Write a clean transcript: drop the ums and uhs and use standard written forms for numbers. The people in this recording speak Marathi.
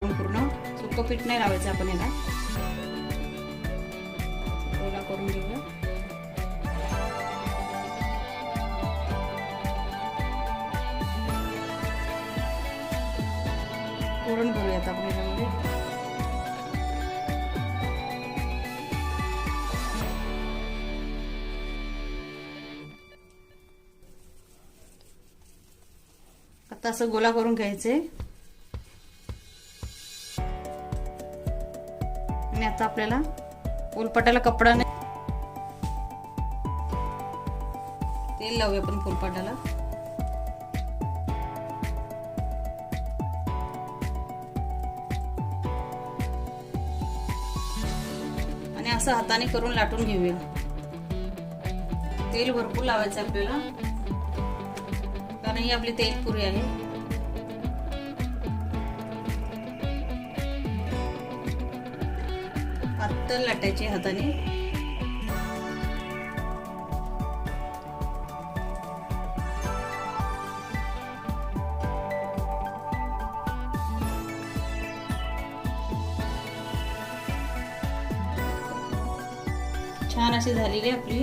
पूर्ण सुकं पीठ नाही लावायचं आपण याला, गोळा करून घेऊया. पुरण भरूयात आपण याच्यामध्ये. आता असं गोळा करून घ्यायचे आणि आता आपल्याला फुलपाटाला कपडा नाही, तेल लावूया आपण फुलपाटाला. आणि असं हाताने करून लाटून घेऊया. तेल भरपूर लावायचं आपल्याला, कारण ही आपली तेल पुरी आहे. पातळ लाटायची हाताने. छान अशी झालेली आपली